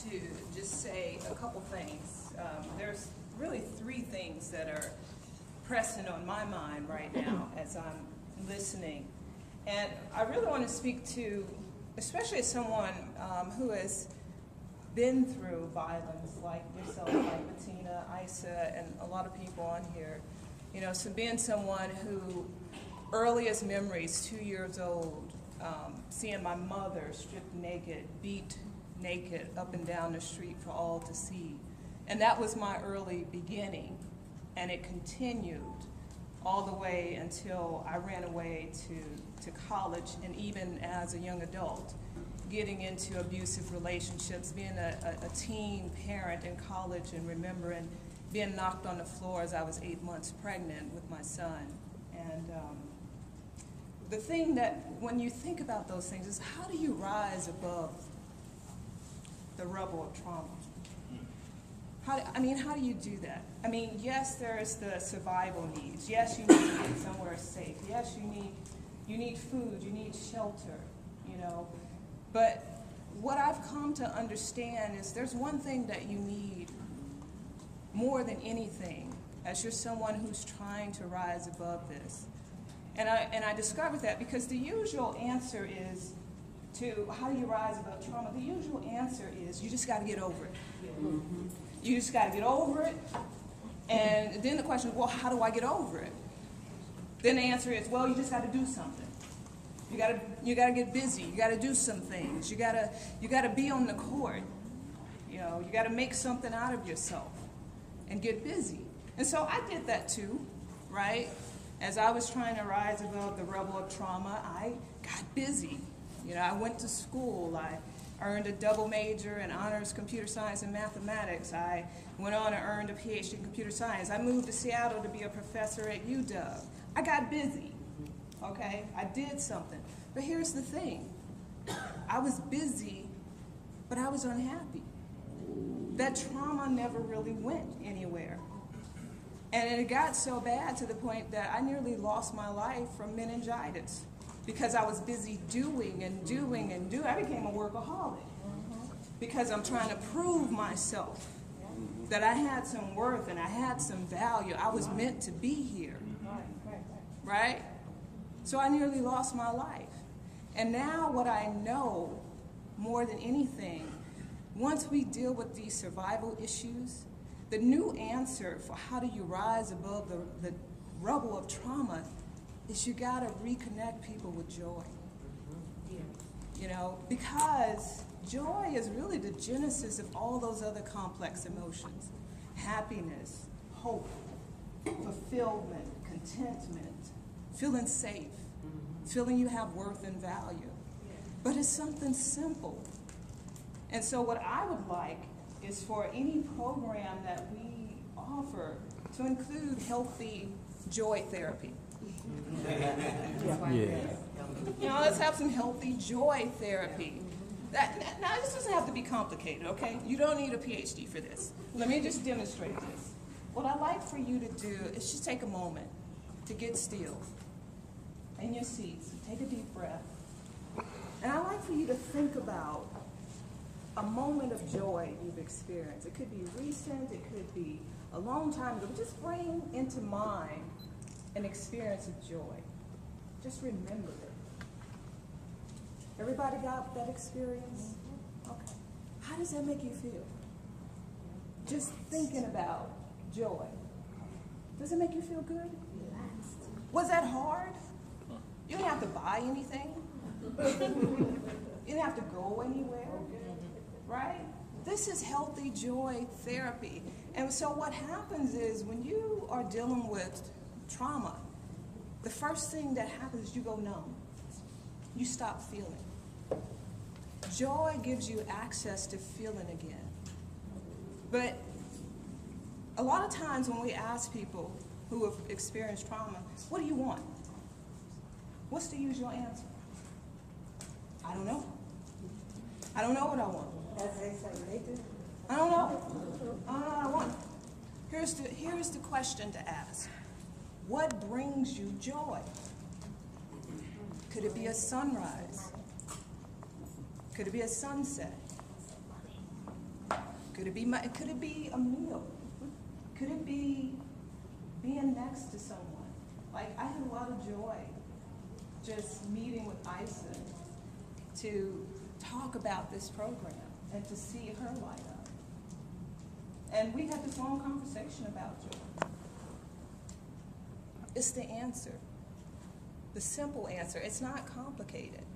to just say a couple things. There's really three things that are pressing on my mind right now as I'm listening. And I really want to speak to, especially as someone who has been through violence like yourself, like Bettina, Isa, and a lot of people on here. You know, so being someone who, earliest memories, 2 years old, seeing my mother stripped naked, beat naked up and down the street for all to see. And that was my early beginning, and it continued all the way until I ran away to college, and even as a young adult, getting into abusive relationships, being a teen parent in college, and remembering being knocked on the floor as I was 8 months pregnant with my son. And the thing that, when you think about those things, is how do you rise above the rubble of trauma? How do you do that? I mean, yes, there's the survival needs. Yes, you need to get somewhere safe. Yes, you need food, you need shelter, you know. But what I've come to understand is there's one thing that you need more than anything as you're someone who's trying to rise above this. And I discovered that because the usual answer is to how do you rise above trauma? The usual answer is you just got to get over it. Mm-hmm. You just got to get over it. And then the question is, well, how do I get over it? Then the answer is, well, you just got to do something. You got to get busy. You got to do some things. You got to be on the court. You know, you got to make something out of yourself and get busy. And so I did that too, right? As I was trying to rise above the rubble of trauma, I got busy. You know, I went to school. I earned a double major in honors computer science and mathematics. I went on and earned a PhD in computer science. I moved to Seattle to be a professor at UW. I got busy, okay? I did something. But here's the thing. I was busy, but I was unhappy. That trauma never really went anywhere. And it got so bad to the point that I nearly lost my life from meningitis because I was busy doing and doing and doing. I became a workaholic because I'm trying to prove myself that I had some worth and I had some value. I was meant to be here, right? So I nearly lost my life. And now what I know more than anything, once we deal with these survival issues, the new answer for how do you rise above the rubble of trauma is you got to reconnect people with joy. You know, because joy is really the genesis of all those other complex emotions. Happiness, hope, fulfillment, contentment, feeling safe, feeling you have worth and value. But it's something simple. And so what I would like is for any program that we offer to include healthy joy therapy. You know, let's have some healthy joy therapy. Now, this doesn't have to be complicated, okay? You don't need a PhD for this. Let me just demonstrate this. What I'd like for you to do is just take a moment to get still in your seats. Take a deep breath. And I'd like for you to think about a moment of joy you've experienced. It could be recent, it could be a long time ago, but just bring into mind an experience of joy. Just remember it. Everybody got that experience? Okay. How does that make you feel? Just thinking about joy. Does it make you feel good? Relaxed. Was that hard? You didn't have to buy anything. You didn't have to go anywhere. Right? This is healthy joy therapy. And so what happens is when you are dealing with trauma, the first thing that happens is you go numb. You stop feeling. Joy gives you access to feeling again. But a lot of times when we ask people who have experienced trauma, what do you want? What's the usual answer? I don't know. I don't know what I want. I don't know. I don't know what I want. Here's the question to ask. What brings you joy? Could it be a sunrise? Could it be a sunset? Could it be a meal? Could it be being next to someone? Like, I had a lot of joy just meeting with Isa to talk about this program and to see her light up. And we had this long conversation about joy. It's the answer, the simple answer. It's not complicated.